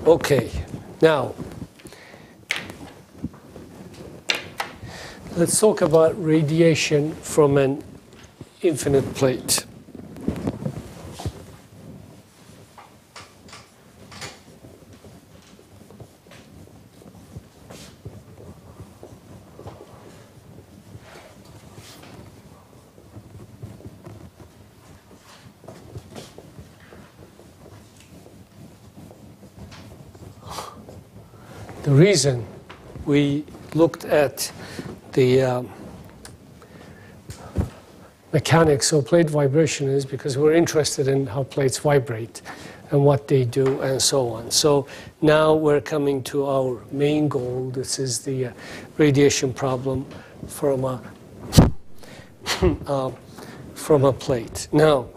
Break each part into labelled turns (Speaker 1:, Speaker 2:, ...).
Speaker 1: Okay, now let's talk about radiation from an infinite plate. The reason we looked at the mechanics of plate vibration is because we're interested in how plates vibrate and what they do and so on. So now we're coming to our main goal. This is the radiation problem from a plate. Now,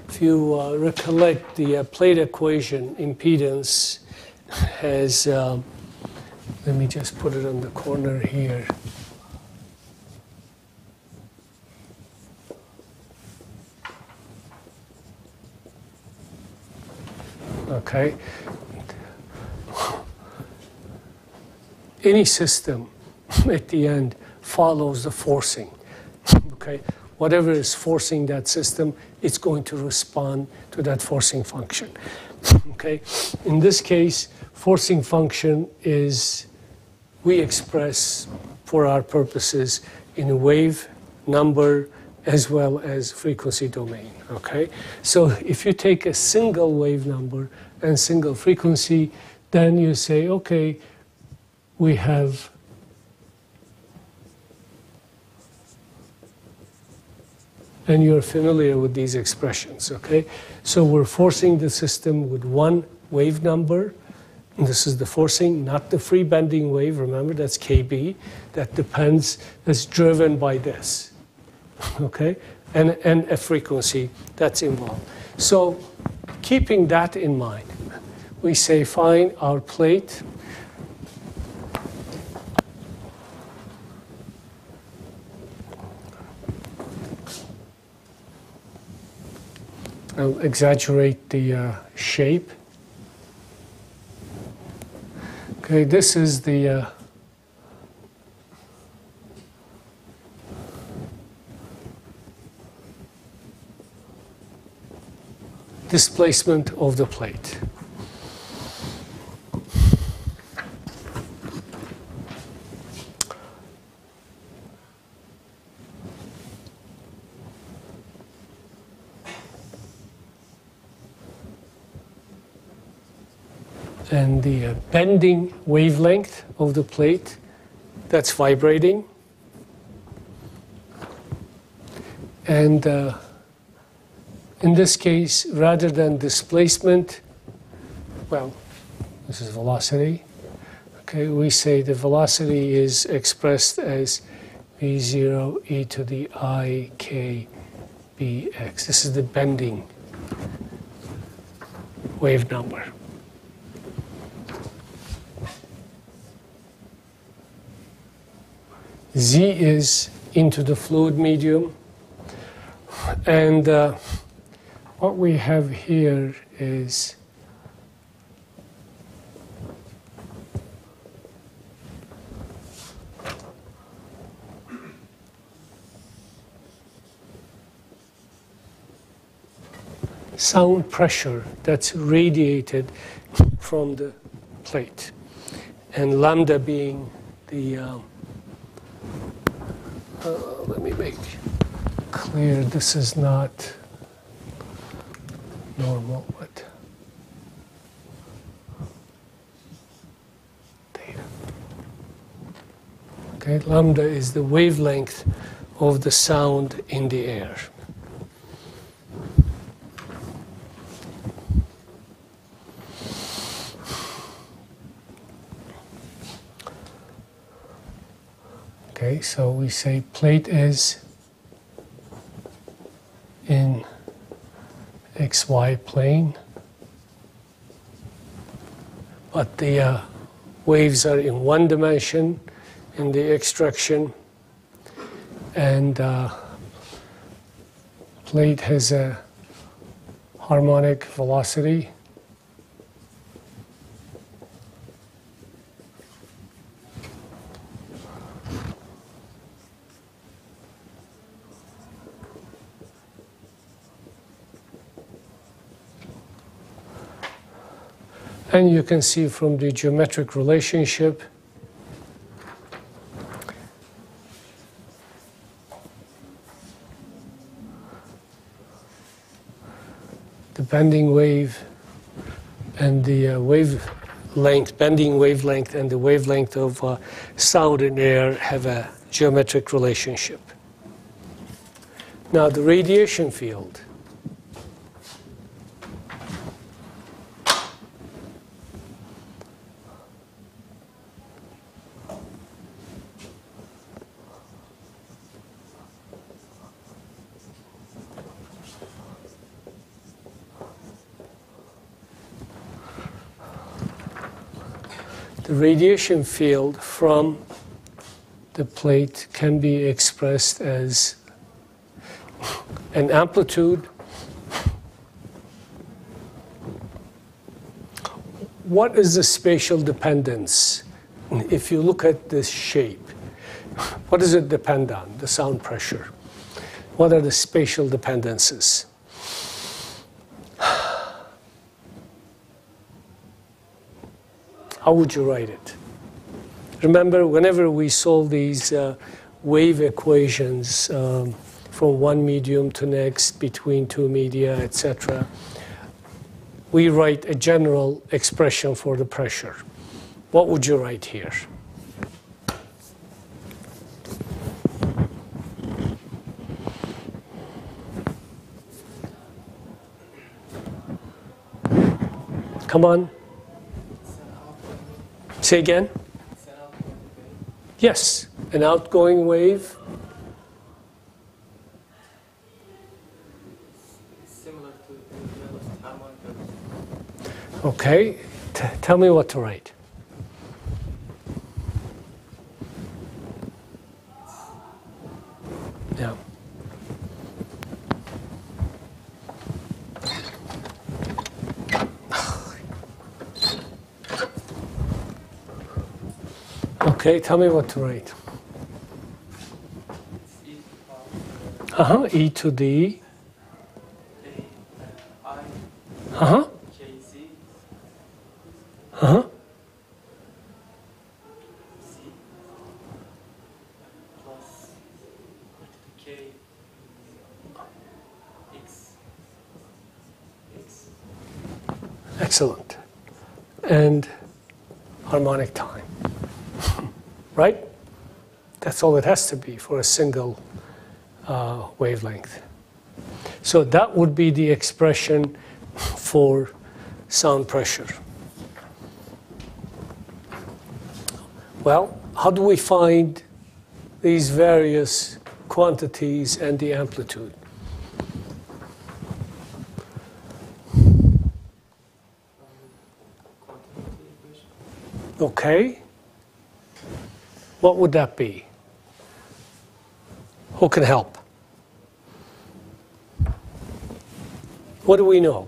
Speaker 1: if you recollect, the plate equation impedance has, let me just put it on the corner here. Okay. Any system at the end follows the forcing. Okay. Whatever is forcing that system, it's going to respond to that forcing function. Okay. In this case, forcing function is, we express for our purposes in a wave number as well as frequency domain. Okay, so if you take a single wave number and single frequency, then you say, okay, we have and you're familiar with these expressions. Okay, so we're forcing the system with one wave number. And this is the forcing, not the free bending wave. Remember, that's KB. That depends, that's driven by this. Okay, and a frequency that's involved. So keeping that in mind, we say, fine, our plate I'll exaggerate the shape. Okay, this is the displacement of the plate. And the bending wavelength of the plate that's vibrating. And in this case, rather than displacement, well, this is velocity. Okay, we say the velocity is expressed as v0 e to the I k bx. This is the bending wave number. Z is into the fluid medium, and what we have here is sound pressure that's radiated from the plate, and lambda being the let me make clear, this is not normal, but theta. Okay, lambda is the wavelength of the sound in the air. Okay, so we say plate is in XY plane, but the waves are in one dimension in the extraction, and plate has a harmonic velocity And you can see from the geometric relationship the bending wave and the wavelength, bending wavelength and the wavelength of sound in air have a geometric relationship. Now the radiation field. The radiation field from the plate can be expressed as an amplitude. What is the spatial dependence? If you look at this shape, what does it depend on? The sound pressure. What are the spatial dependencies? How would you write it? Remember, whenever we solve these wave equations from one medium to next, between two media, etc., we write a general expression for the pressure. What would you write here? Come on. Say again? Yes, an outgoing wave.
Speaker 2: Similar to the harmonic.
Speaker 1: Okay, tell me what to write. Yeah. Okay, tell me what to write. E to the I KZ Z plus K X. Excellent. And harmonic time. Right? That's all it has to be for a single wavelength. So that would be the expression for sound pressure. Well, how do we find these various quantities and the amplitude? Okay. What would that be? Who can help? What do we know?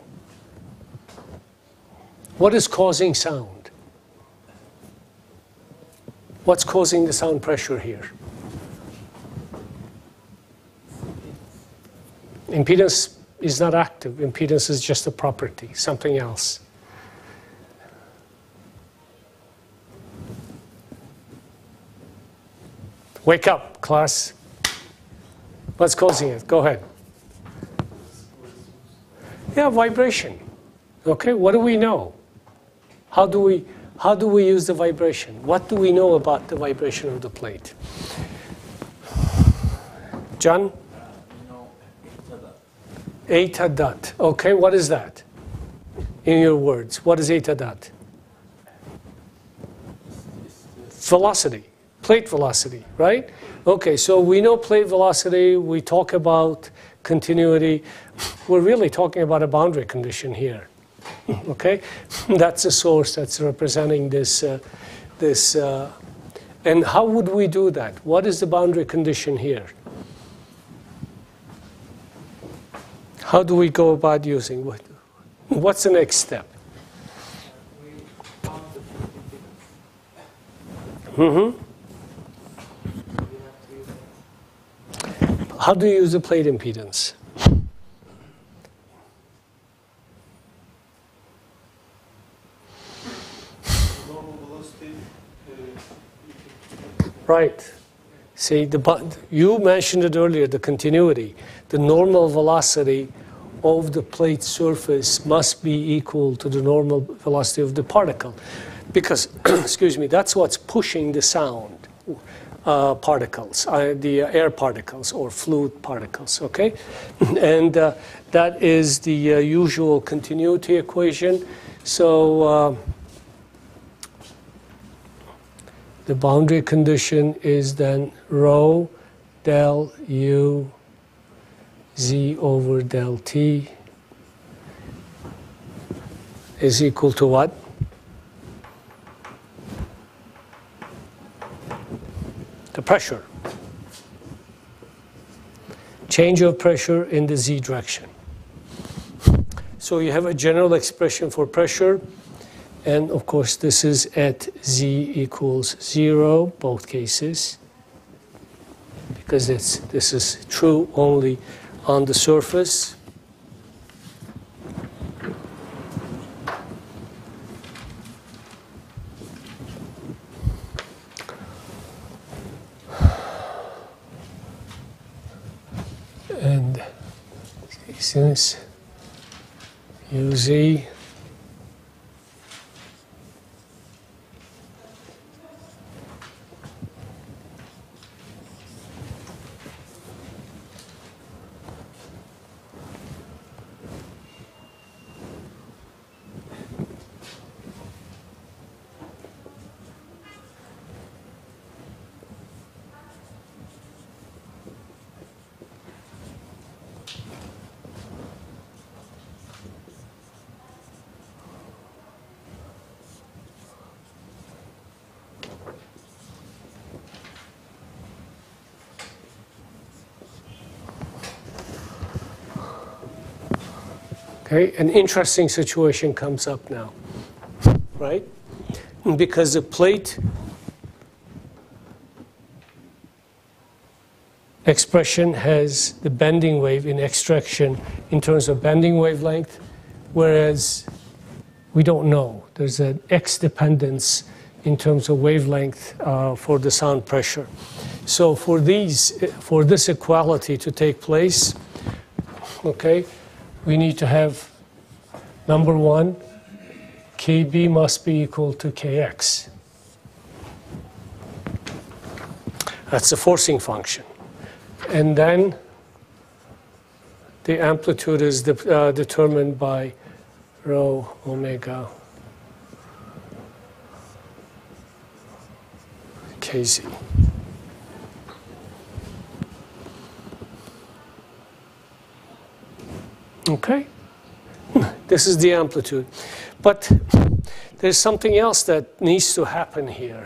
Speaker 1: What is causing sound? What's causing the sound pressure here? Impedance is not active. Impedance is just a property, something else. Wake up, class. What's causing it? Go ahead. Yeah, vibration. Okay, what do we know? How do we use the vibration? What do we know about the vibration of the plate? John? Eta dot. Okay, what is that? In your words, what is eta dot? Velocity. Plate velocity, right? Okay, so we know plate velocity, we talk about continuity. We're really talking about a boundary condition here, okay? That's a source that's representing this, and how would we do that? What is the boundary condition here? How do we go about using what? What's the next step? How do you use the plate impedance?
Speaker 2: velocity.
Speaker 1: Right. See, you mentioned it earlier, the continuity. The normal velocity of the plate surface must be equal to the normal velocity of the particle. Because, excuse me, that's what's pushing the sound particles, the air particles or fluid particles, okay? And that is the usual continuity equation. So the boundary condition is then rho del u z over del t is equal to what? The pressure. Change of pressure in the z direction. So you have a general expression for pressure, and of course this is at z equals 0, both cases, because this is true only on the surface. And since uz Okay, an interesting situation comes up now, right? Because the plate expression has the bending wave in extraction in terms of bending wavelength, whereas we don't know. There's an X dependence in terms of wavelength for the sound pressure. So for this equality to take place, okay, we need to have, number one, KB must be equal to KX. That's the forcing function. And then the amplitude is determined by rho omega kz. Okay? This is the amplitude. But there's something else that needs to happen here.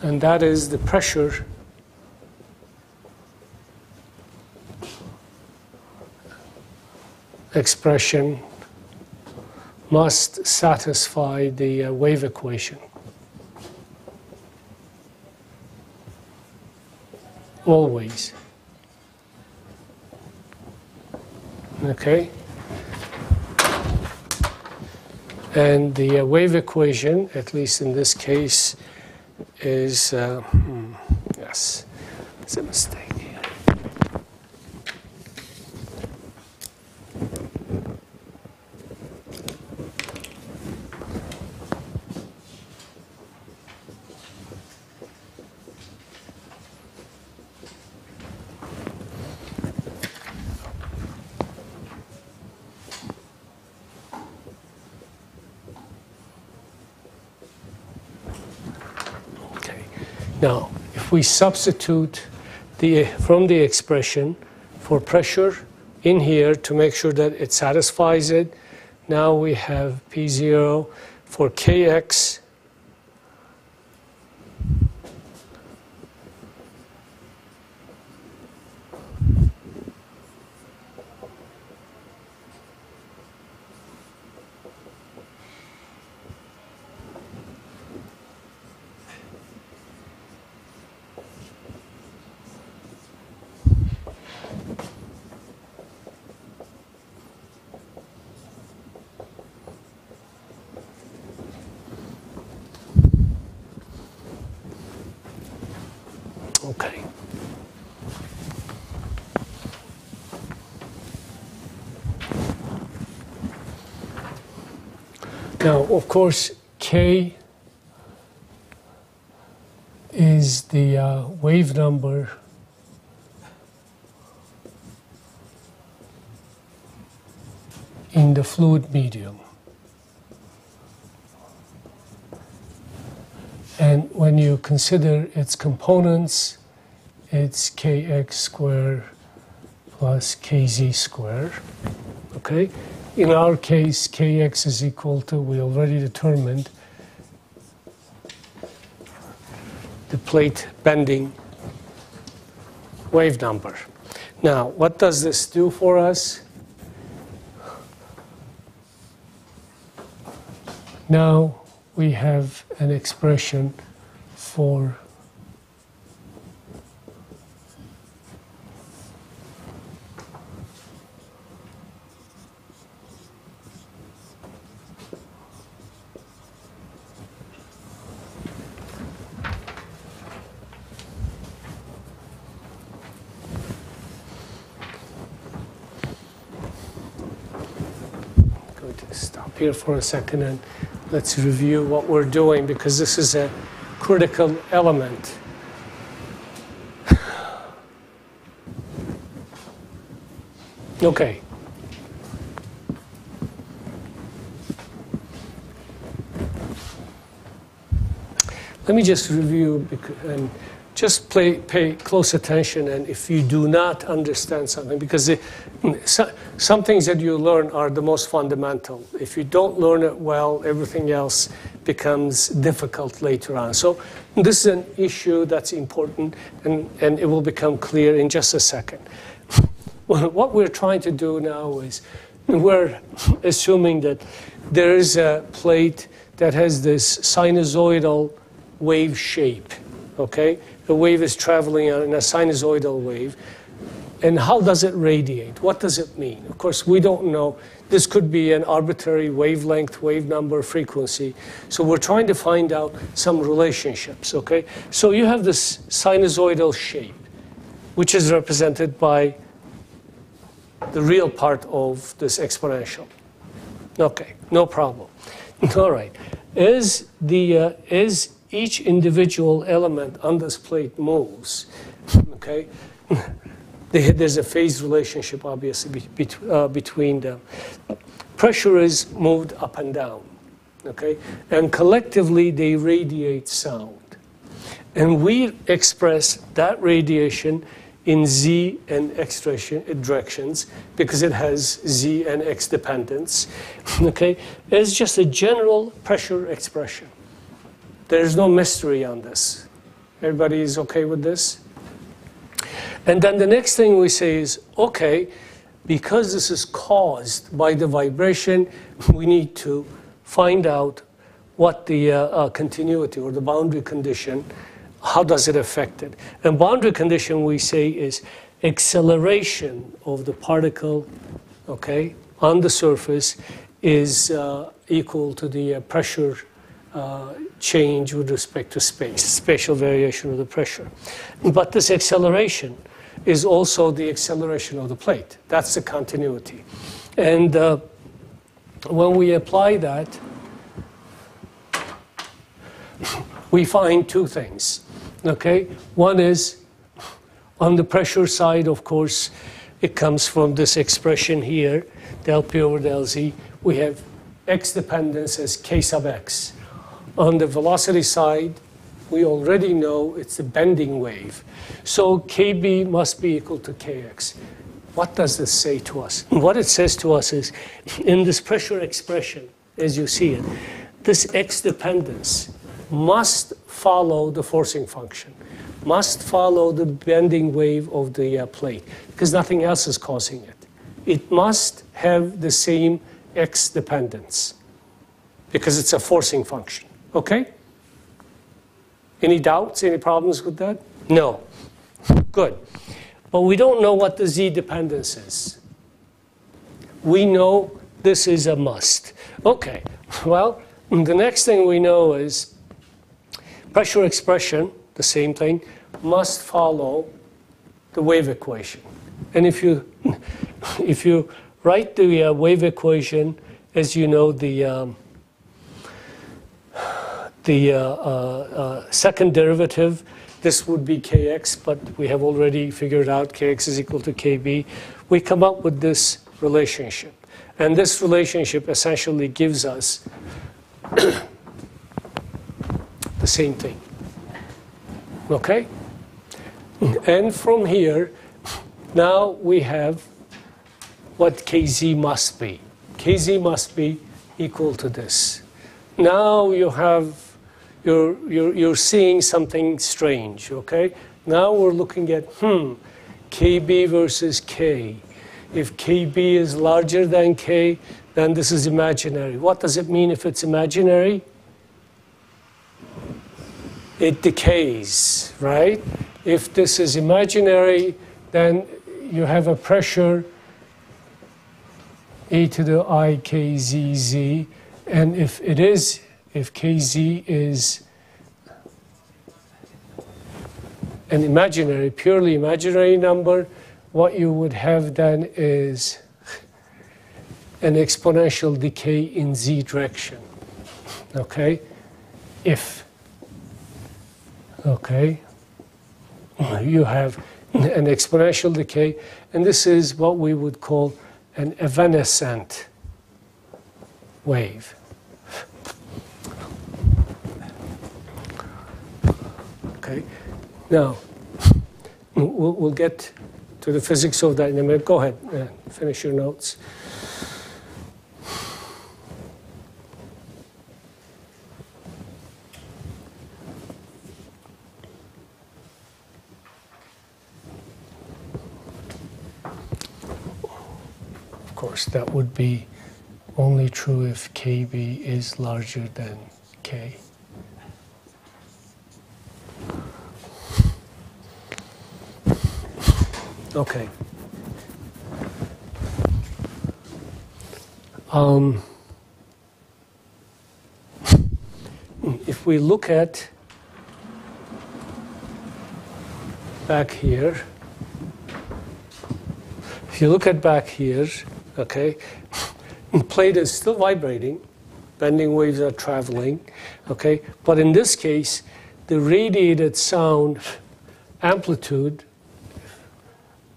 Speaker 1: And that is the pressure expression must satisfy the wave equation. Always. Okay? And the wave equation, at least in this case, is, yes, it's a mistake here. Now, if we substitute from the expression for pressure in here to make sure that it satisfies it, now we have P0 for Kx Now, of course, K is the wave number in the fluid medium. And when you consider its components, it's kx squared plus kz squared. Okay? In our case, kx is equal to, we already determined, the plate bending wave number. Now, what does this do for us? Now we have an expression for stop here for a second and let's review what we're doing, because this is a critical element. Okay. Let me just review and just pay close attention, and if you do not understand something, because some things that you learn are the most fundamental. If you don't learn it well, everything else becomes difficult later on. So this is an issue that's important, and it will become clear in just a second. What we're trying to do now is we're assuming that there is a plate that has this sinusoidal wave shape, okay? The wave is traveling in a sinusoidal wave. And how does it radiate? What does it mean? Of course, we don't know. This could be an arbitrary wavelength, wave number, frequency. So we're trying to find out some relationships, okay? So you have this sinusoidal shape, which is represented by the real part of this exponential. Okay, no problem. All right. As each individual element on this plate moves, okay, there's a phase relationship, obviously, between them. Pressure is moved up and down, okay, and collectively they radiate sound. And we express that radiation in z and x directions because it has z and x dependence, okay? It's just a general pressure expression. There's no mystery on this. Everybody is okay with this? And then the next thing we say is, okay, because this is caused by the vibration, we need to find out what the continuity or the boundary condition, how does it affect it? And boundary condition, we say, is acceleration of the particle, okay, on the surface is equal to the pressure change with respect to space, spatial variation of the pressure. But this acceleration is also the acceleration of the plate. That's the continuity. And when we apply that, we find two things, okay? One is, on the pressure side, of course, it comes from this expression here, del P over del Z. We have x dependence as k sub x. On the velocity side, we already know it's a bending wave. So kb must be equal to kx. What does this say to us? What it says to us is, in this pressure expression, as you see it, this x dependence must follow the forcing function, must follow the bending wave of the plate, because nothing else is causing it. It must have the same x dependence, because it's a forcing function. Okay? Any doubts, any problems with that? No. Good. But we don't know what the z dependence is. We know this is a must. Okay. Well, the next thing we know is pressure expression, the same thing, must follow the wave equation. And if you write the wave equation, as you know, the the second derivative, this would be kx, but we have already figured out kx is equal to kb. We come up with this relationship. And this relationship essentially gives us the same thing. Okay? And from here, now we have what kz must be. Kz must be equal to this. Now you have, you're seeing something strange, okay? Now we're looking at, kb versus k. If kb is larger than k, then this is imaginary. What does it mean if it's imaginary? It decays, right? If this is imaginary, then you have a pressure e to the I kzz, and if kz is an imaginary, purely imaginary number, what you would have then is an exponential decay in z direction. Okay? Okay, you have an exponential decay, and this is what we would call an evanescent wave. Okay, now we'll get to the physics of that in a minute. Go ahead, finish your notes. Of course, that would be only true if kb is larger than k. Okay. If we look at back here, if you look at back here, okay, the plate is still vibrating, bending waves are traveling, okay, but in this case, the radiated sound amplitude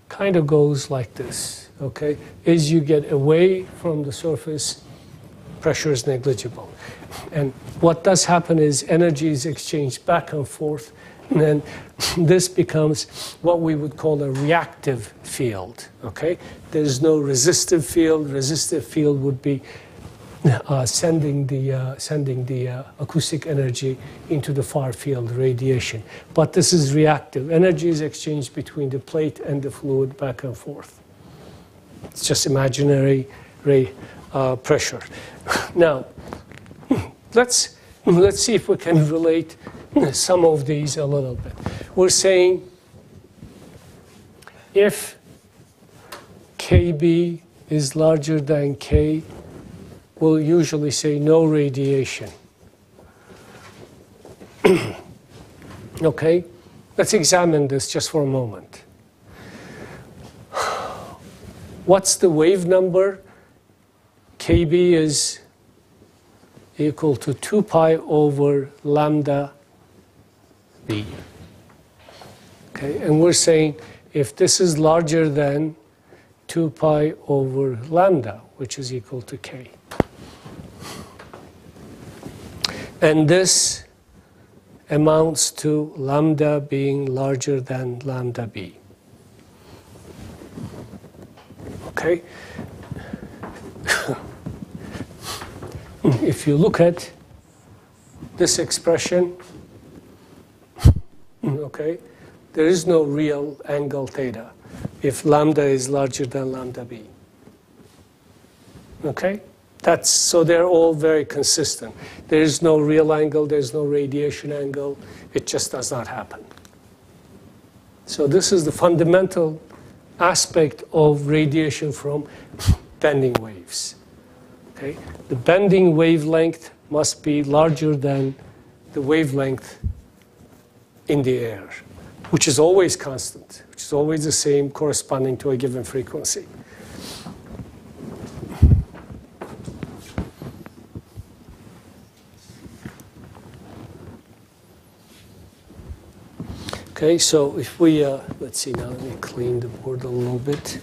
Speaker 1: kind of goes like this, okay? As you get away from the surface, pressure is negligible. And what does happen is energy is exchanged back and forth, and then this becomes what we would call a reactive field, okay? There's no resistive field. Resistive field would be sending the acoustic energy into the far field radiation. But this is reactive. Energy is exchanged between the plate and the fluid back and forth. It's just imaginary pressure. Now, let's see if we can relate some of these a little bit. We're saying if kb is larger than k, we'll usually say no radiation. Okay, let's examine this just for a moment. What's the wave number? Kb is equal to 2 pi over lambda b. Okay, and we're saying if this is larger than 2 pi over lambda, which is equal to k. And this amounts to lambda being larger than lambda b. Okay? If you look at this expression, okay, there is no real angle theta if lambda is larger than lambda b. Okay? So they're all very consistent. There is no real angle, there's no radiation angle. It just does not happen. So this is the fundamental aspect of radiation from bending waves. Okay? The bending wavelength must be larger than the wavelength in the air, which is always constant, which is always the same corresponding to a given frequency. Okay, so if we, let's see now, let me clean the board a little bit.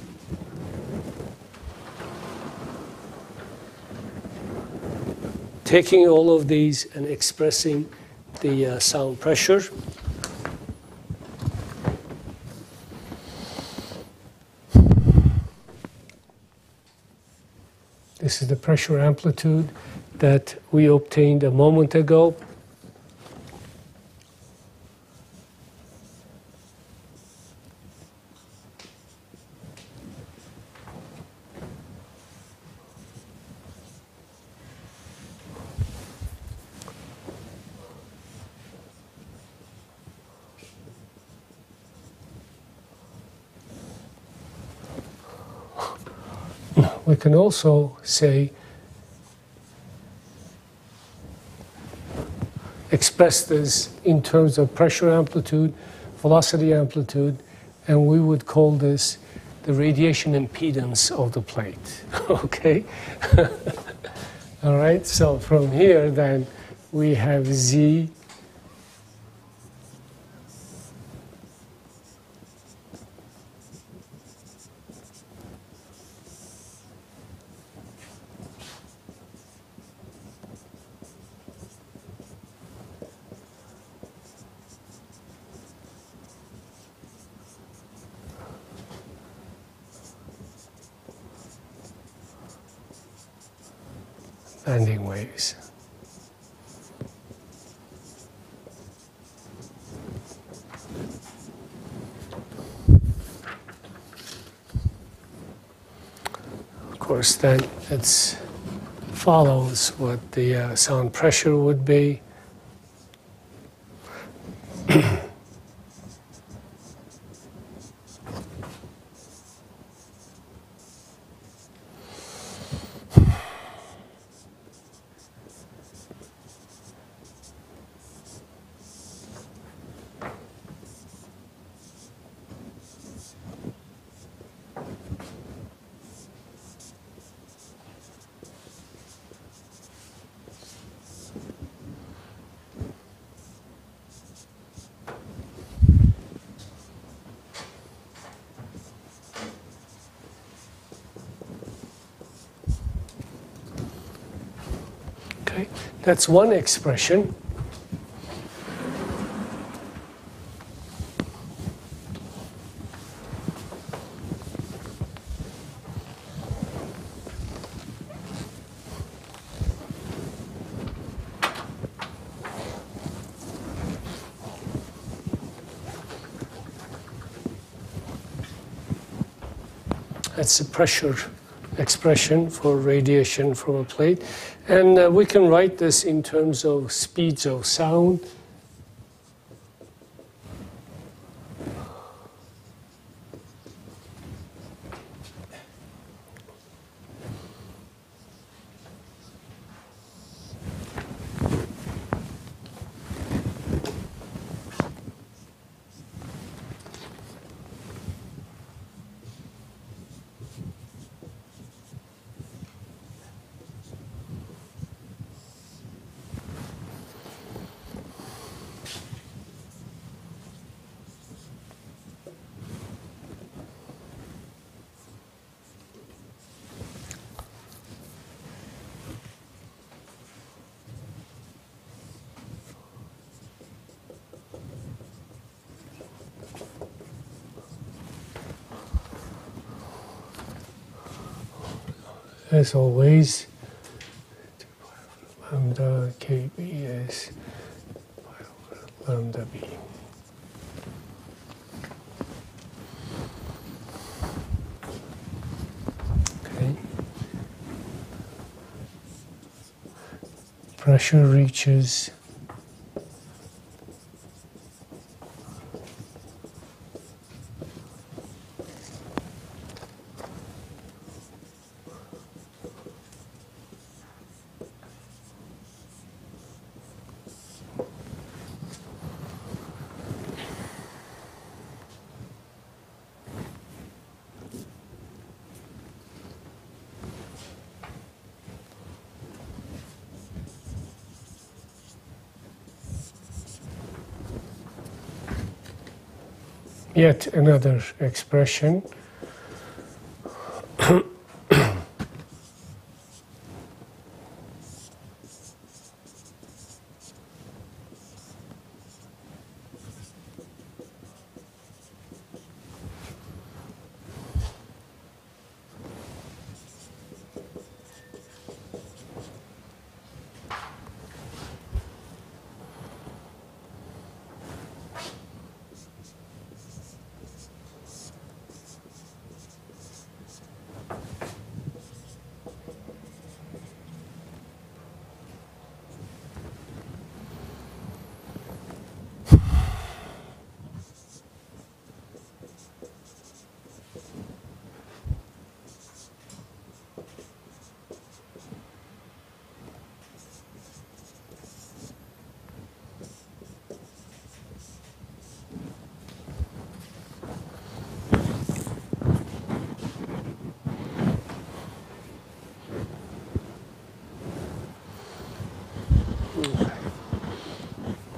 Speaker 1: Taking all of these and expressing the sound pressure. This is the pressure amplitude that we obtained a moment ago. We can also say, express this in terms of pressure amplitude, velocity amplitude, and we would call this the radiation impedance of the plate. Okay? All right, so from here then we have Z bending waves. Of course, then it follows what the sound pressure would be. Okay, that's one expression. That's a pressure expression for radiation from a plate. And we can write this in terms of speeds of sound. As always, lambda KB is lambda B. Okay. Pressure reaches yet another expression.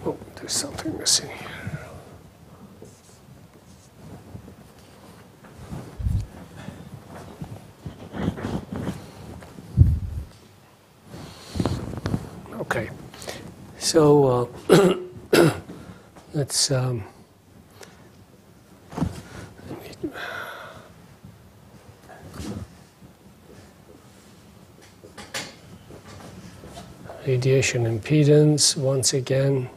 Speaker 1: Oh, there's something missing here. Okay, so let's radiation impedance once again.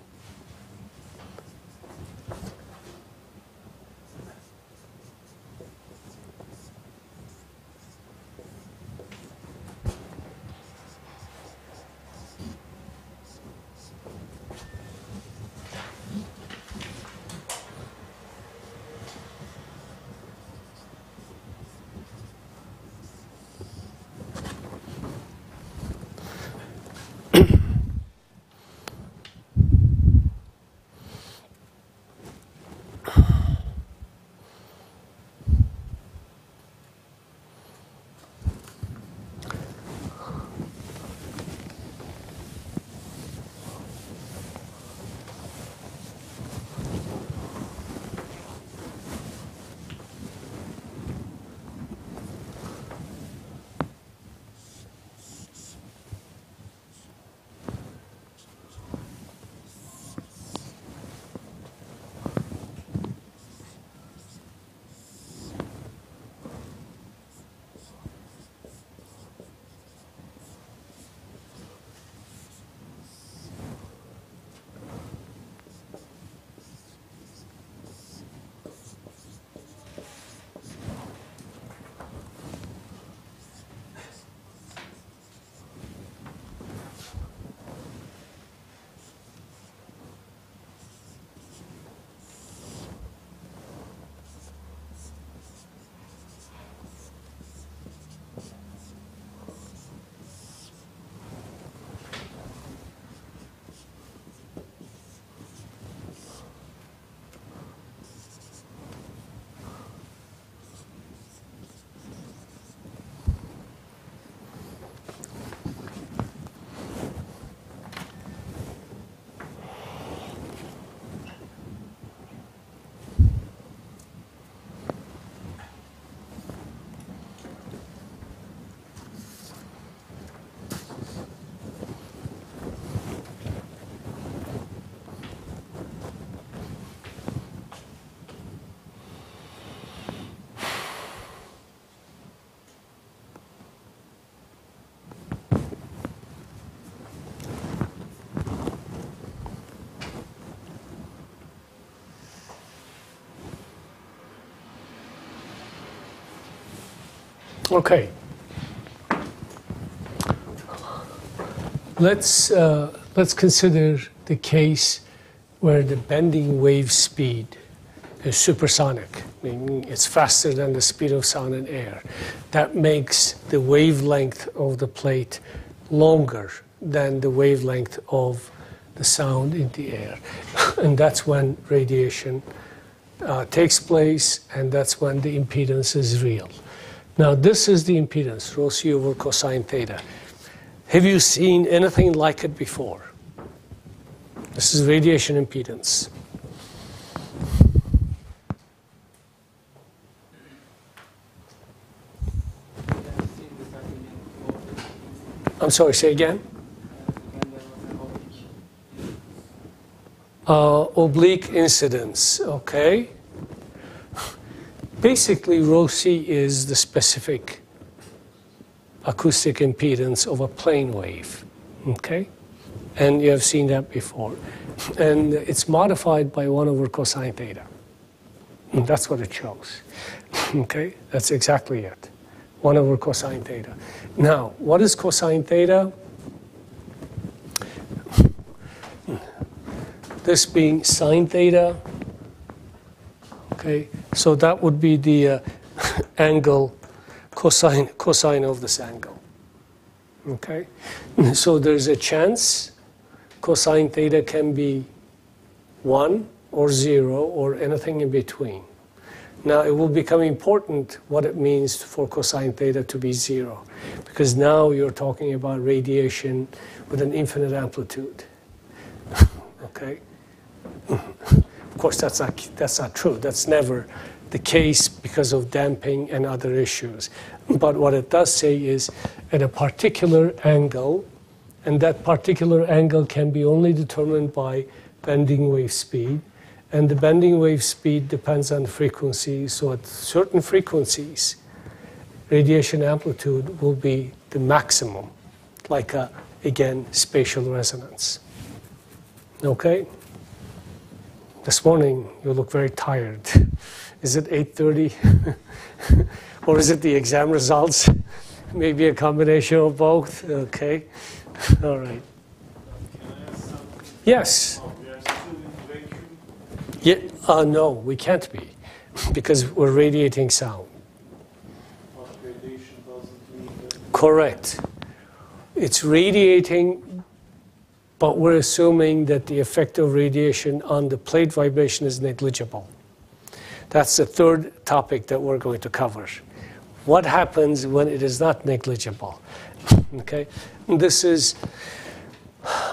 Speaker 1: Okay. Let's consider the case where the bending wave speed is supersonic, meaning it's faster than the speed of sound in air. That makes the wavelength of the plate longer than the wavelength of the sound in the air. And that's when radiation takes place, and that's when the impedance is real. Now, this is the impedance, rho c over cosine theta. Have you seen anything like it before? This is radiation impedance. I'm sorry, say again? Oblique incidence, okay. Basically, rho c is the specific acoustic impedance of a plane wave, okay? And you have seen that before. And it's modified by 1 over cosine theta. And that's what it shows, okay? That's exactly it, 1 over cosine theta. Now, what is cosine theta? This being sine theta, okay? So that would be the angle, cosine of this angle, okay? So there's a chance cosine theta can be 1 or 0 or anything in between. Now it will become important what it means for cosine theta to be 0, because now you're talking about radiation with an infinite amplitude, okay? Of course, that's not true. That's never the case because of damping and other issues. But what it does say is at a particular angle, and that particular angle can be only determined by bending wave speed, and the bending wave speed depends on frequency. So at certain frequencies, radiation amplitude will be the maximum, like again, spatial resonance. Okay? This morning, you look very tired. Is it 8:30? Or is it the exam results? Maybe a combination of both? Okay. All right.
Speaker 3: Can I ask something?
Speaker 1: Yes.
Speaker 3: We are still in vacuum?
Speaker 1: Yeah. No, we can't be, because we're radiating sound.
Speaker 3: But radiation doesn't mean that.
Speaker 1: Correct. It's radiating, but we're assuming that the effect of radiation on the plate vibration is negligible. That's the third topic that we're going to cover. What happens when it is not negligible? Okay, this is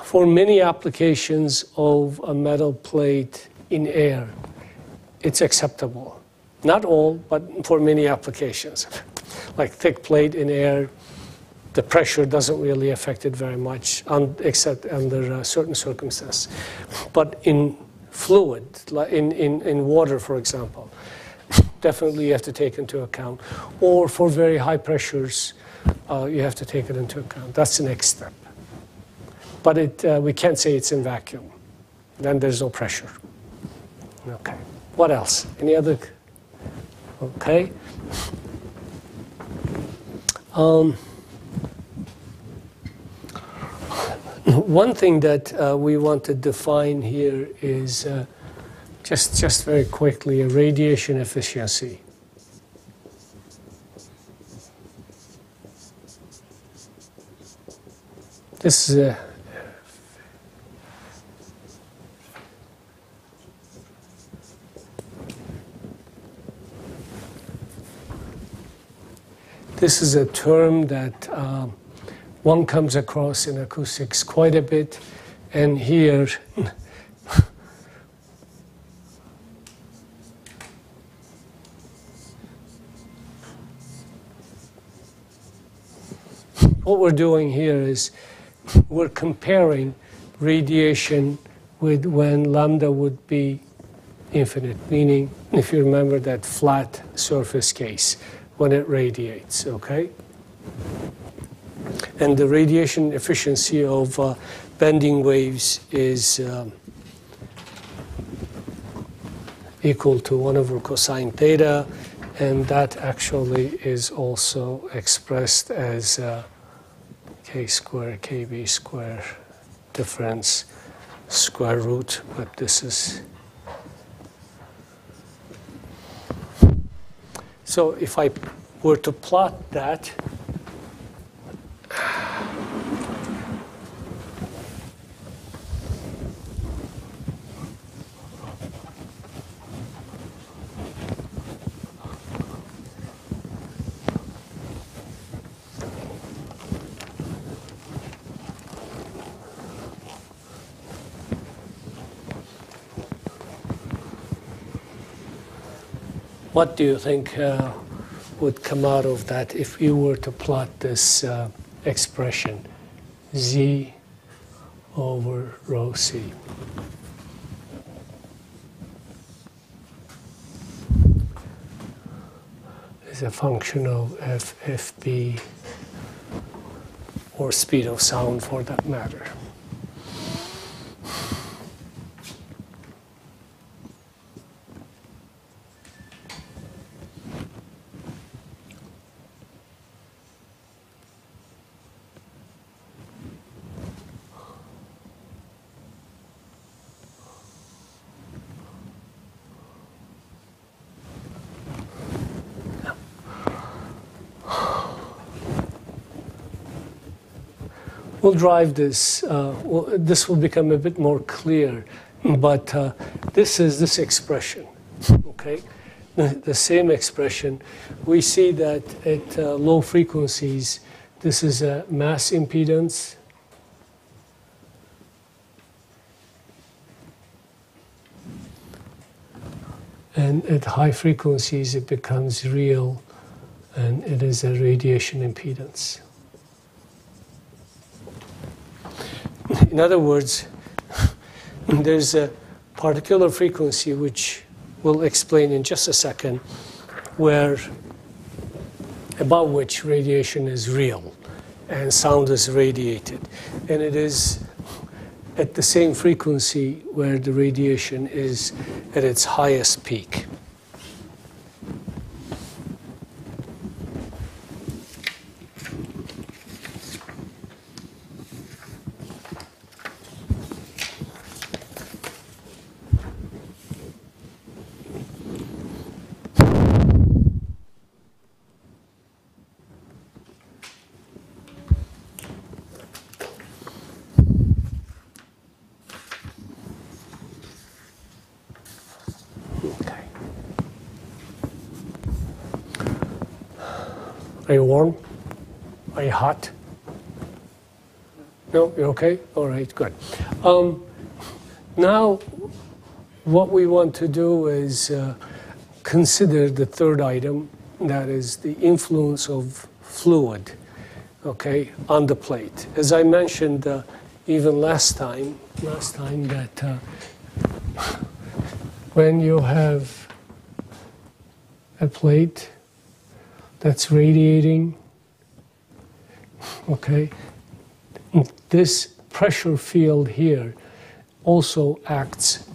Speaker 1: for many applications of a metal plate in air. It's acceptable. Not all, but for many applications. Like thick plate in air, the pressure doesn't really affect it very much, except under certain circumstances. But in fluid, like in water, for example, definitely you have to take into account. Or for very high pressures, you have to take it into account. That's the next step. But we can't say it's in vacuum. Then there's no pressure. Okay. What else? Any other? Okay. One thing that we want to define here is just very quickly a radiation efficiency. This is this is a term that one comes across in acoustics quite a bit, and here what we're doing here is we're comparing radiation with when lambda would be infinite, meaning if you remember that flat surface case when it radiates, okay? And the radiation efficiency of bending waves is equal to 1 over cosine theta, and that actually is also expressed as k square, kb square difference square root, but this is... So if I were to plot that, what do you think would come out of that if you were to plot this expression Z over rho C. Is a function of FFB, or speed of sound for that matter. We'll drive this, this will become a bit more clear, but this is this expression, okay? The same expression. We see that at low frequencies, this is a mass impedance. And at high frequencies, it becomes real, and it is a radiation impedance. In other words, there's a particular frequency, which we'll explain in just a second, where above which radiation is real and sound is radiated. And it is at the same frequency where the radiation is at its highest peak. Are you warm? Are you hot? No, you're okay? All right, good. Now, what we want to do is consider the third item, that is the influence of fluid, okay, on the plate. As I mentioned even last time that when you have a plate that's radiating, okay, this pressure field here also acts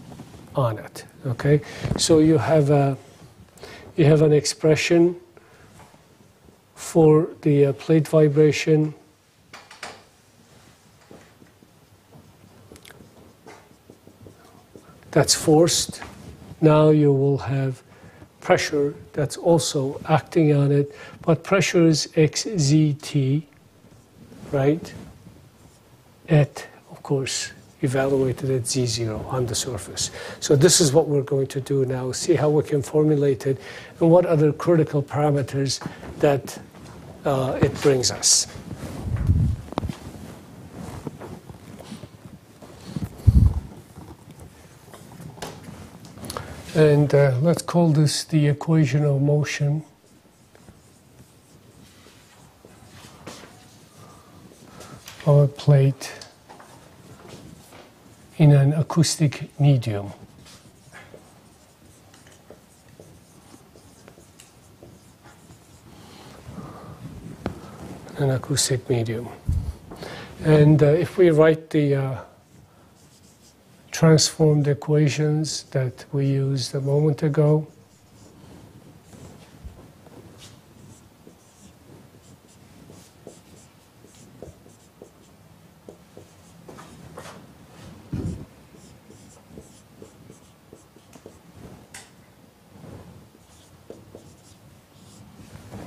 Speaker 1: on it, okay? So you have an expression for the plate vibration that's forced. Now you will have pressure that's also acting on it, but pressure is xzt, right? At, of course, evaluated at z0 on the surface. So this is what we're going to do now, see how we can formulate it and what other critical parameters that it brings us. And let's call this the equation of motion. Of a plate in an acoustic medium. An acoustic medium. And if we write the transformed equations that we used a moment ago,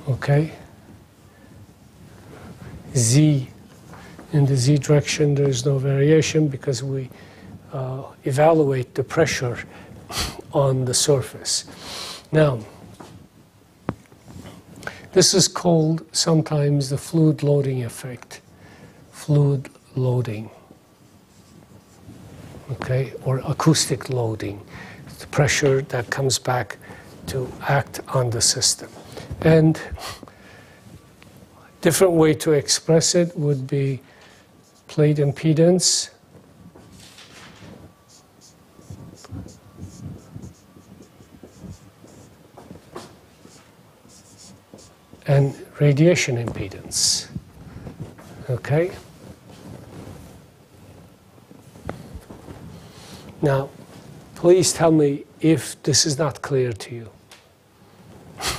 Speaker 1: okay, z, in the z direction there is no variation because we evaluate the pressure on the surface. Now, this is called sometimes the fluid loading effect, fluid loading, okay, or acoustic loading, the pressure that comes back to act on the system. And different way to express it would be plate impedance and radiation impedance. Okay? Now, please tell me if this is not clear to you,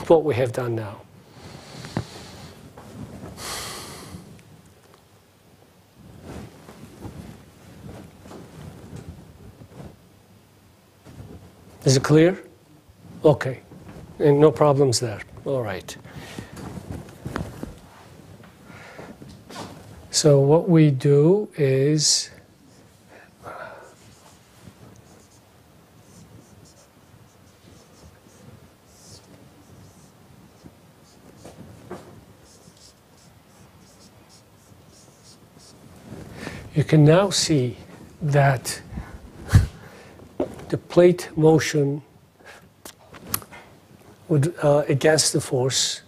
Speaker 1: what we have done now. Is it clear? Okay. And no problems there. All right. So what we do is you can now see that the plate motion would, against the force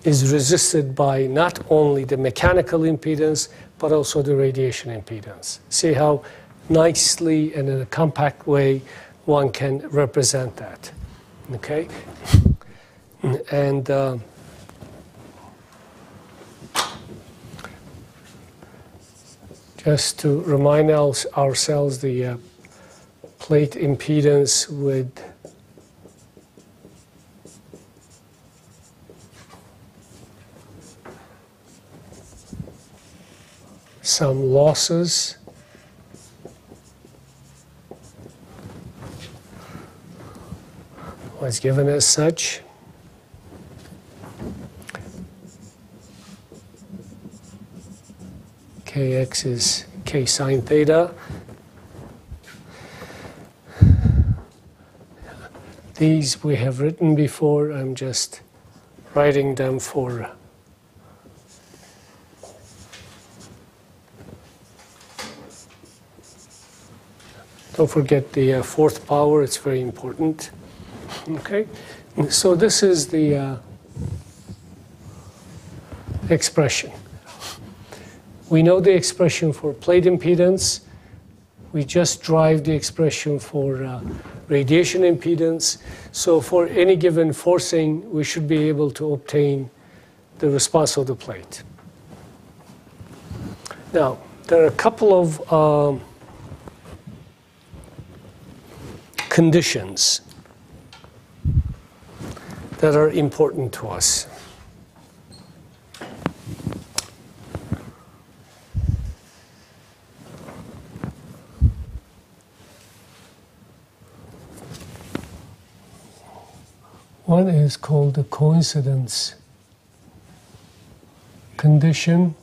Speaker 1: is resisted by not only the mechanical impedance, but also the radiation impedance. See how nicely and in a compact way one can represent that, okay? And just to remind ourselves, the plate impedance with some losses was given as such. Kx is k sine theta. These we have written before. I'm just writing them for don't forget the fourth power, it's very important. Okay, so this is the expression. We know the expression for plate impedance. We just drive the expression for radiation impedance. So for any given forcing, we should be able to obtain the response of the plate. Now, there are a couple of conditions that are important to us. One is called the coincidence condition.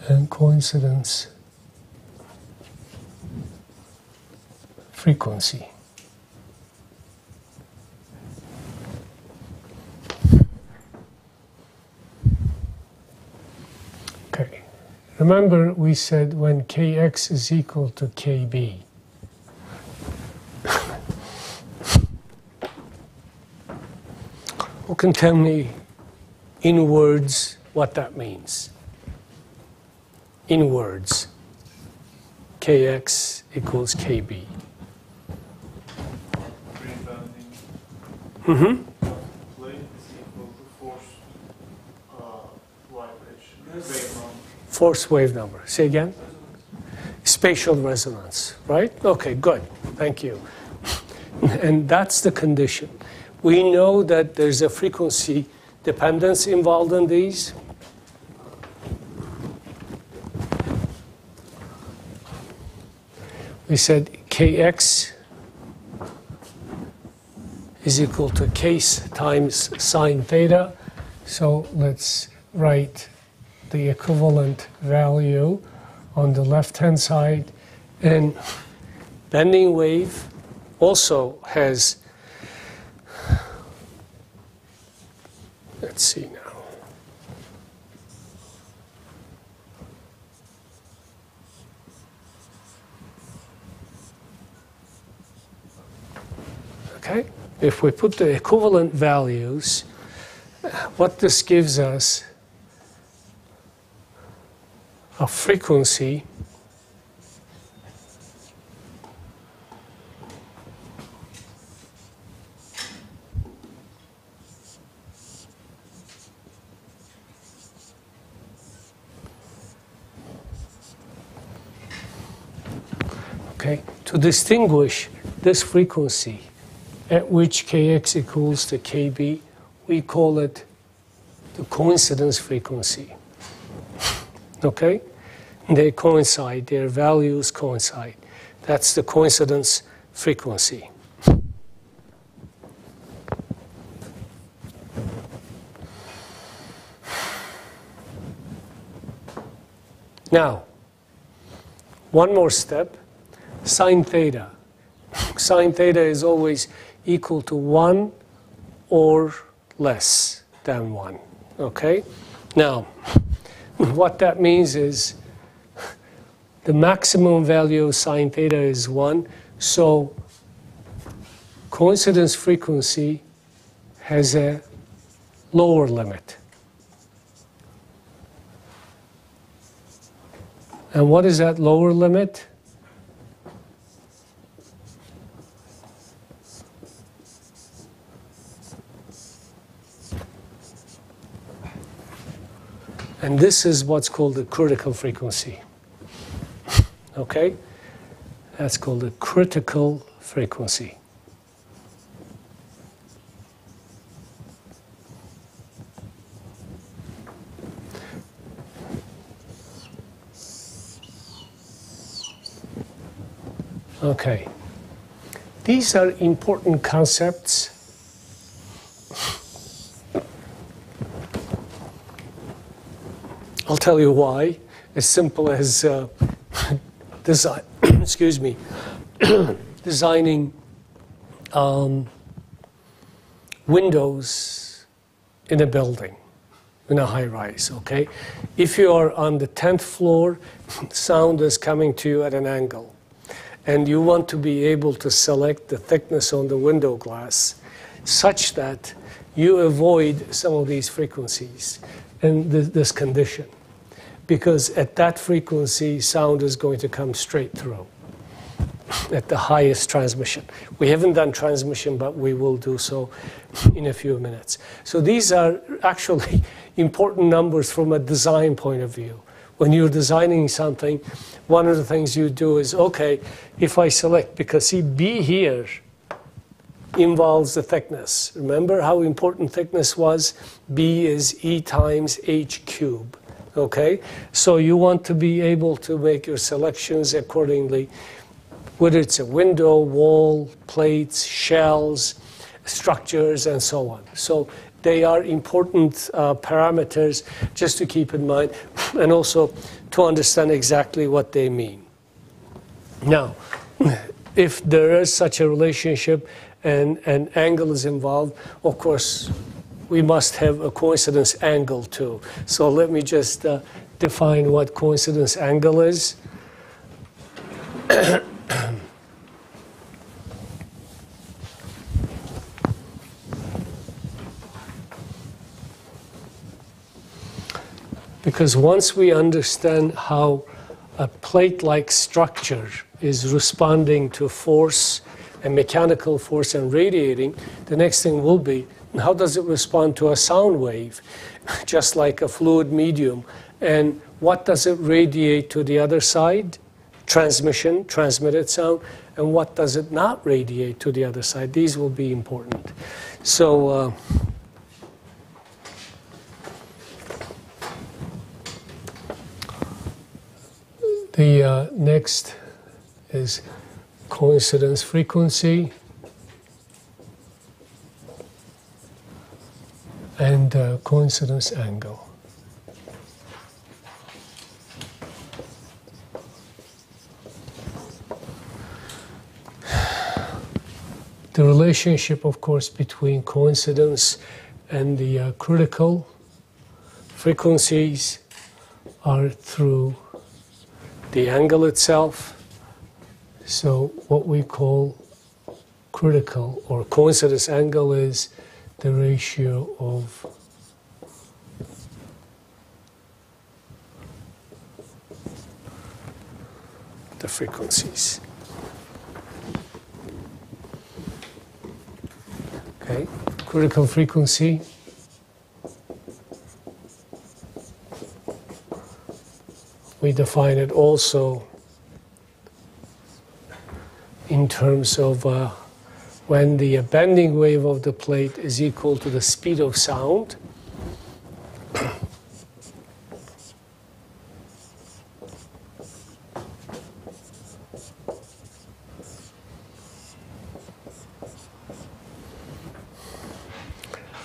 Speaker 1: And coincidence frequency. Okay. Remember we said when Kx is equal to Kb. Who can tell me in words what that means? In words, Kx equals Kb. Mm-hmm.
Speaker 3: Plate is equal to force wave number.
Speaker 1: Force wave number. Say again? Spatial resonance, right? Okay, good. Thank you. And that's the condition. We know that there's a frequency dependence involved in these. We said Kx is equal to k times sine theta. So let's write the equivalent value on the left-hand side. And bending wave also has, let's see now. Okay? If we put the equivalent values, what this gives us a frequency to distinguish this frequency at which kx equals to kb, we call it the coincidence frequency. Okay? They coincide, their values coincide. That's the coincidence frequency. Now, one more step. Sine theta. Sine theta is always equal to 1 or less than 1. Okay? Now, what that means is the maximum value of sine theta is 1, so coincidence frequency has a lower limit. And what is that lower limit? And this is what's called the critical frequency. Okay? That's called the critical frequency. Okay. These are important concepts. I'll tell you why. As simple as design, excuse me, designing windows in a building, in a high-rise. Okay, if you are on the 10th floor, sound is coming to you at an angle, and you want to be able to select the thickness on the window glass, such that you avoid some of these frequencies and this condition, because at that frequency, sound is going to come straight through at the highest transmission. We haven't done transmission, but we will do so in a few minutes. So these are actually important numbers from a design point of view. When you're designing something, one of the things you do is, okay, if I select, because see, B here involves the thickness. Remember how important thickness was? B is E times H cubed. Okay? So you want to be able to make your selections accordingly, whether it's a window, wall, plates, shells, structures, and so on. So they are important parameters just to keep in mind, and also to understand exactly what they mean. Now, if there is such a relationship and an angle is involved, of course, we must have a coincidence angle too. So let me just define what coincidence angle is. Because once we understand how a plate-like structure is responding to force and mechanical force and radiating, the next thing will be, how does it respond to a sound wave, just like a fluid medium? And what does it radiate to the other side? Transmission, transmitted sound. And what does it not radiate to the other side? These will be important. So, the next is coincidence frequency and coincidence angle. The relationship, of course, between coincidence and the critical frequencies are through the angle itself. So what we call critical or coincidence angle is the ratio of the frequencies. Okay, critical frequency we define it also in terms of when the bending wave of the plate is equal to the speed of sound.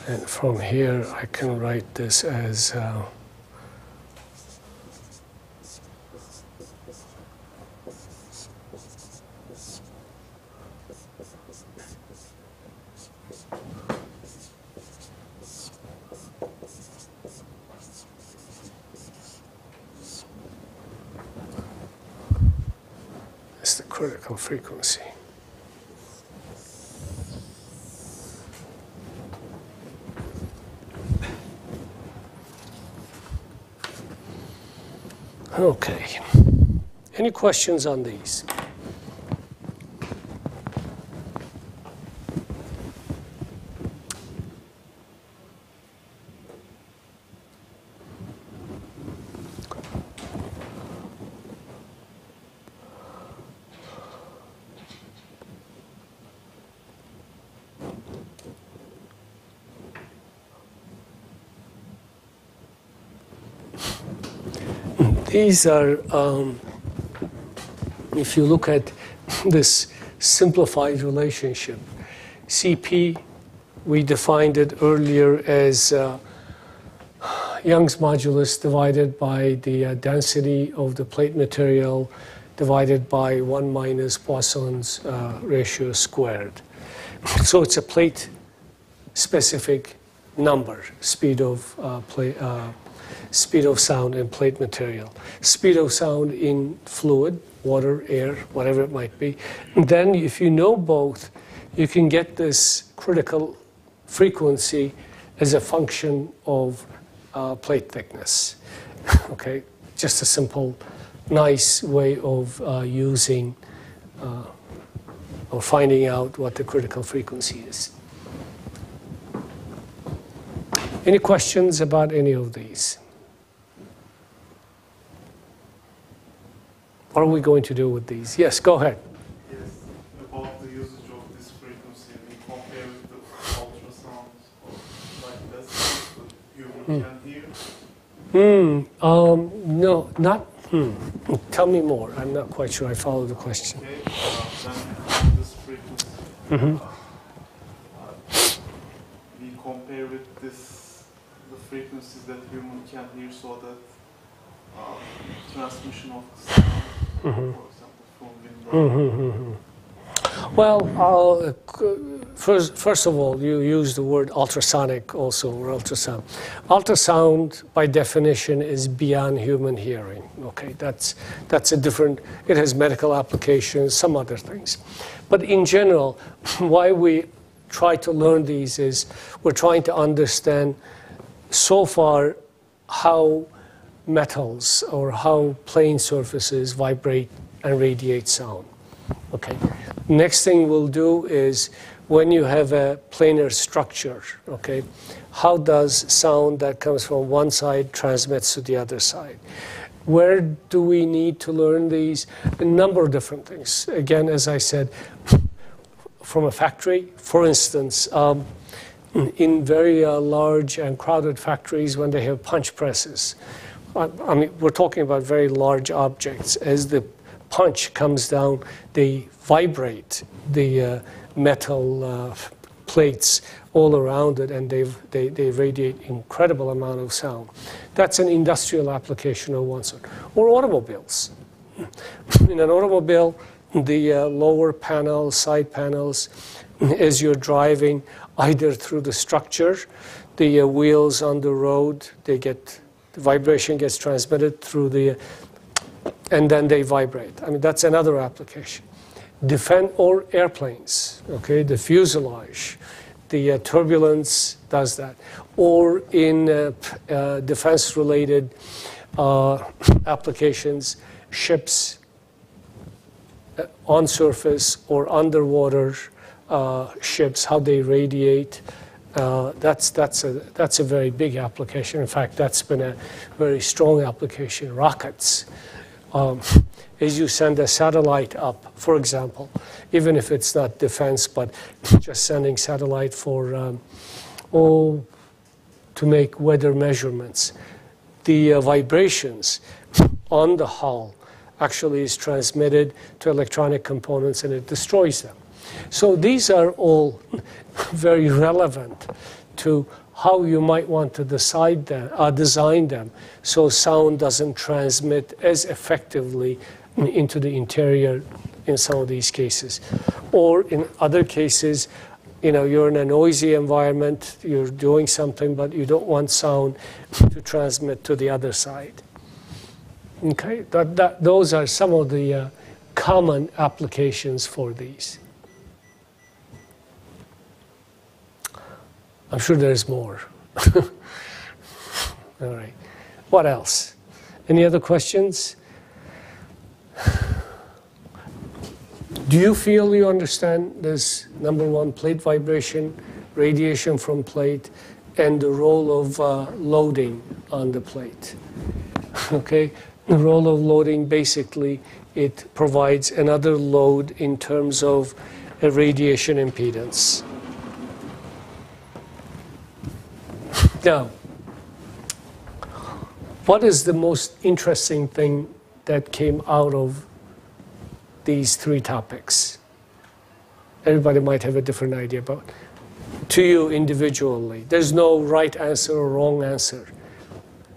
Speaker 1: And from here I can write this as the critical frequency. Okay. Any questions on these? These are, if you look at this simplified relationship, Cp, we defined it earlier as Young's modulus divided by the density of the plate material divided by 1 minus Poisson's ratio squared. So it's a plate-specific number, speed of speed of sound in plate material, speed of sound in fluid, water, air, whatever it might be. And then if you know both, you can get this critical frequency as a function of plate thickness. Okay, just a simple, nice way of using or finding out what the critical frequency is. Any questions about any of these? What are we going to do with these? Yes, go ahead.
Speaker 3: Yes, about the usage of this frequency, we compare with the ultrasounds like that, that human can hear.
Speaker 1: No, not. Tell me more. I'm not quite sure I follow the question.
Speaker 3: Okay, then this frequency, we compare with the frequencies that human can hear, so that transmission of the sound, for example, from window.
Speaker 1: Well, first of all, you use the word ultrasonic also, or ultrasound. Ultrasound, by definition, is beyond human hearing. Okay, that's a different. It has medical applications, some other things, but in general, why we try to learn these is we're trying to understand so far how metals or how plane surfaces vibrate and radiate sound. Okay. Next thing we'll do is when you have a planar structure, okay, how does sound that comes from one side transmits to the other side? Where do we need to learn these? A number of different things. Again, as I said, from a factory, for instance, in very large and crowded factories when they have punch presses. I mean, we're talking about very large objects. As the punch comes down, they vibrate the metal plates all around it, and they radiate incredible amount of sound. That's an industrial application of one sort. Or automobiles. In an automobile, the lower panels, side panels, as you're driving, either through the structure, the wheels on the road, the vibration gets transmitted through and then they vibrate. I mean, that's another application. or airplanes, okay, the fuselage, the turbulence does that. Or in defense-related applications, ships on surface or underwater ships, how they radiate. That's a very big application. In fact, that's been a very strong application. Rockets. As you send a satellite up, for example, even if it's not defense, but just sending satellite for to make weather measurements, the vibrations on the hull actually is transmitted to electronic components and it destroys them. So these are all very relevant to how you might want to design them so sound doesn't transmit as effectively into the interior in some of these cases. Or in other cases, you know, you're in a noisy environment, you're doing something, but you don't want sound to transmit to the other side. Okay, those are some of the common applications for these. I'm sure there's more. All right. What else? Any other questions? Do you feel you understand this, number one, plate vibration, radiation from plate, and the role of loading on the plate? Okay, the role of loading, basically, it provides another load in terms of a radiation impedance. Now, what is the most interesting thing that came out of these three topics? Everybody might have a different idea, but to you individually, there's no right answer or wrong answer.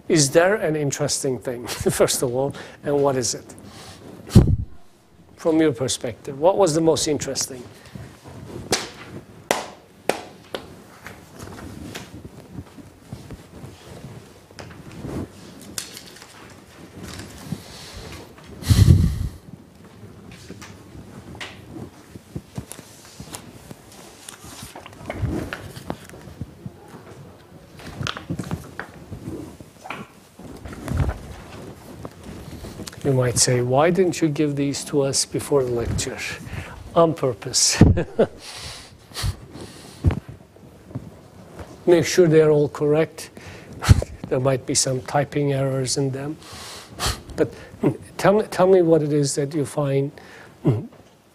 Speaker 1: Is there an interesting thing, first of all, and what is it? From your perspective, what was the most interesting? You might say, why didn't you give these to us before the lecture? On purpose. Make sure they're all correct. There might be some typing errors in them. But tell me what it is that you find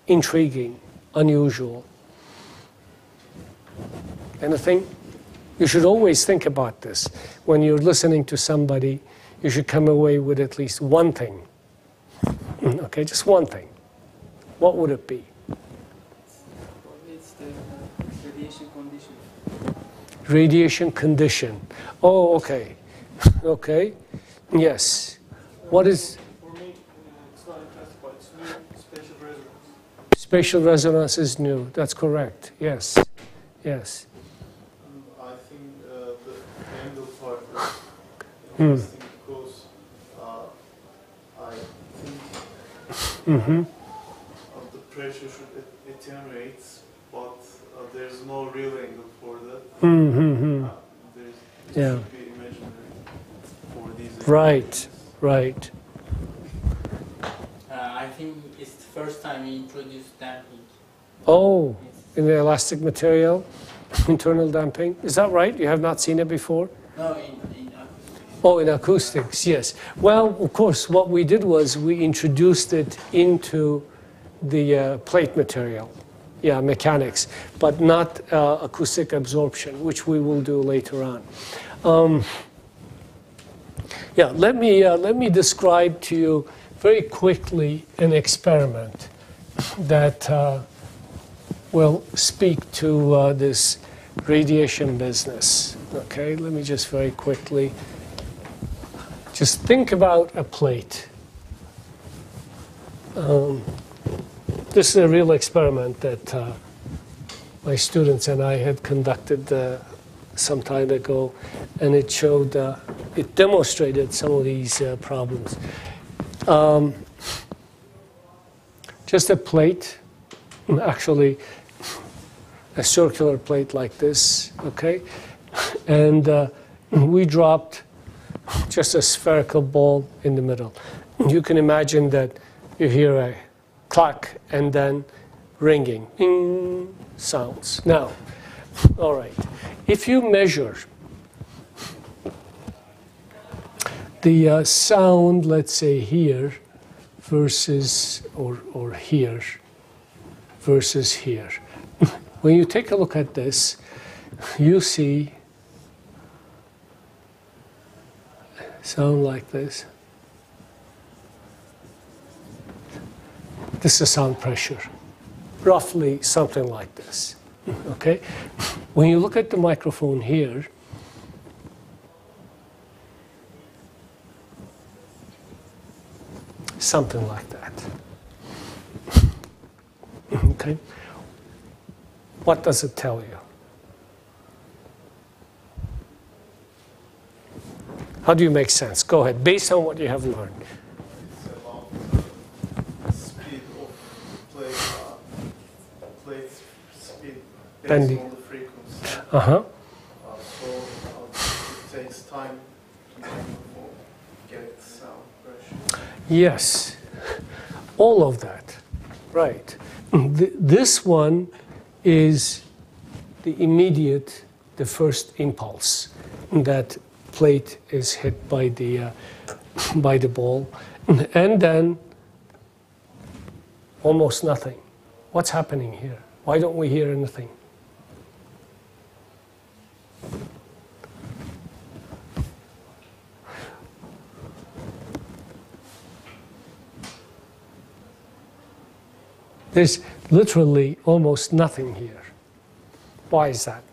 Speaker 1: intriguing, unusual. Anything? You should always think about this. When you're listening to somebody, you should come away with at least one thing. Okay, just one thing. What would it be?
Speaker 2: It's the radiation condition.
Speaker 1: Radiation condition. Oh, okay. Okay. Yes. What is?
Speaker 3: For me, it's not interesting, but it's new spatial resonance.
Speaker 1: Spatial resonance is new. That's correct. Yes. Yes.
Speaker 3: I think the angle part is interesting because I think the pressure should attenuate, but there's no real angle for that. There should be imaginary for these.
Speaker 1: Right. Right.
Speaker 2: I think it's the first time we introduced damping.
Speaker 1: Oh, in the elastic material, internal damping. Is that right? You have not seen it before?
Speaker 2: No, in acoustics.
Speaker 1: Oh, in acoustics, yes. Well, of course, what we did was we introduced it into the plate material. Yeah, mechanics, but not acoustic absorption, which we will do later on. Yeah, let me describe to you very quickly an experiment that will speak to this radiation business. Okay, let me just very quickly just think about a plate. This is a real experiment that my students and I had conducted some time ago, and it showed, it demonstrated some of these problems. Just a plate actually a circular plate like this, okay? And we dropped just a spherical ball in the middle. You can imagine that you hear a clack and then ringing, ding, sounds. Now, all right, if you measure the sound, let's say here, versus, or here, versus here. When you take a look at this, you see sound like this. This is sound pressure, roughly something like this, okay? When you look at the microphone here, something like that, okay? What does it tell you? How do you make sense? Go ahead, based on what you have learned.
Speaker 3: It's about the speed of plate speed based
Speaker 1: Bending.
Speaker 3: on the frequency.
Speaker 1: Uh-huh.
Speaker 3: So it takes time to get sound pressure.
Speaker 1: Yes, all of that, right. This one is the immediate, the first impulse that plate is hit by the ball, and then almost nothing. What's happening here? Why don't we hear anything? There's literally almost nothing here. Why is that?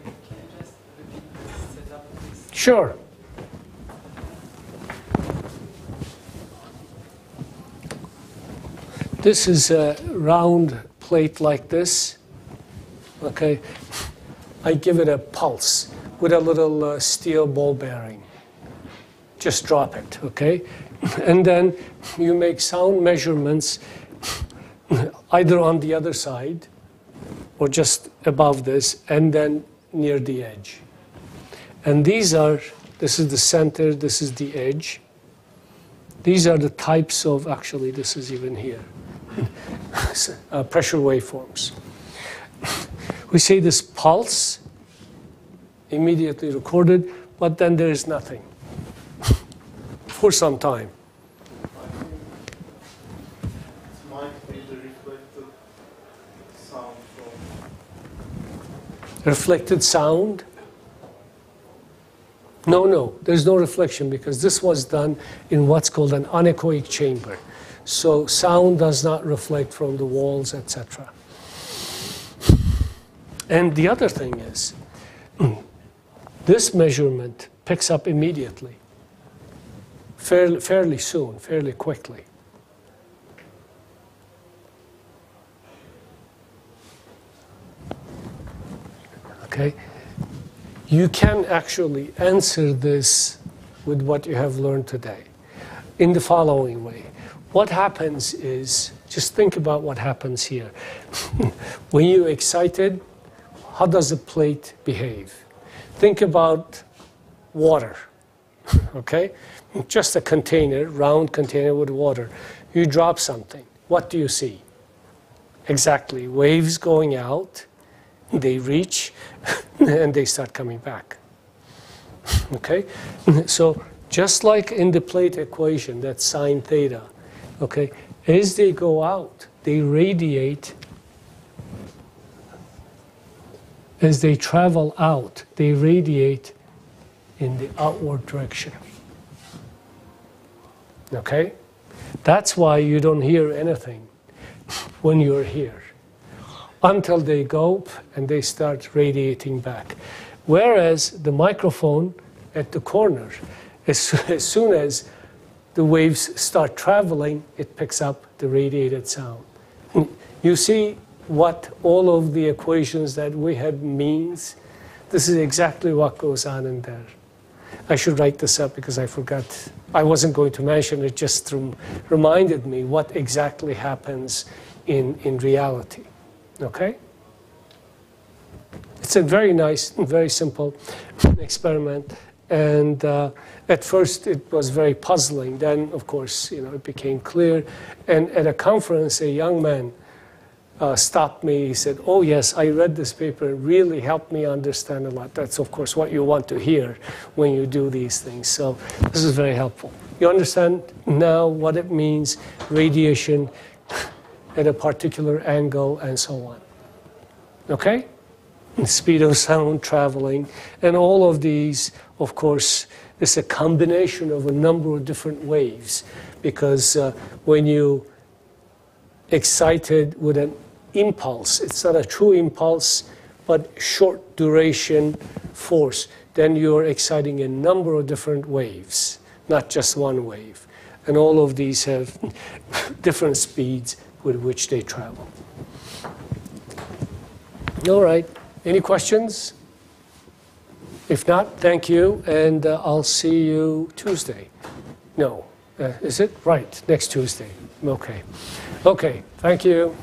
Speaker 2: Can you just repeat the setup, please?
Speaker 1: Sure. This is a round plate like this. Okay. I give it a pulse with a little steel ball bearing. Just drop it, okay? And then you make sound measurements either on the other side or just above this and then near the edge. And these are, this is the center, this is the edge. These are the types of, actually this is even here, pressure waveforms. We say this pulse, immediately recorded, but then there is nothing for some time.
Speaker 3: I think it might be the reflected sound from.
Speaker 1: Reflected sound? No, there's no reflection because this was done in what's called an anechoic chamber. So sound does not reflect from the walls, etc. And the other thing is, this measurement picks up immediately, fairly soon, fairly quickly. Okay? You can actually answer this with what you have learned today in the following way. What happens is, just think about what happens here. When you're excited, how does a plate behave? Think about water, okay? Just a container, round container with water. You drop something. What do you see? Exactly, waves going out. They reach and they start coming back. Okay? So just like in the plate equation, that's sine theta, okay? As they go out, they radiate. As they travel out, they radiate in the outward direction. Okay? That's why you don't hear anything when you're here, until they go and they start radiating back. Whereas the microphone at the corner, as soon as the waves start traveling, it picks up the radiated sound. You see what all of the equations that we had means? This is exactly what goes on in there. I should write this up because I forgot. I wasn't going to mention it, just reminded me what exactly happens in reality. Okay? It's a very nice, very simple experiment. And at first it was very puzzling. Then, of course, it became clear. And at a conference, a young man stopped me. He said, "Oh yes, I read this paper. It really helped me understand a lot." That's, of course, what you want to hear when you do these things. So this is very helpful. You understand now what it means, radiation at a particular angle and so on. Okay? And speed of sound, traveling, and all of these, of course, is a combination of a number of different waves, because when you excited with an impulse, it's not a true impulse, but short duration force, then you're exciting a number of different waves, not just one wave. And all of these have different speeds with which they travel. All right. Any questions? If not, thank you, and I'll see you Tuesday. No, is it? Right, next Tuesday. Okay. Okay, thank you.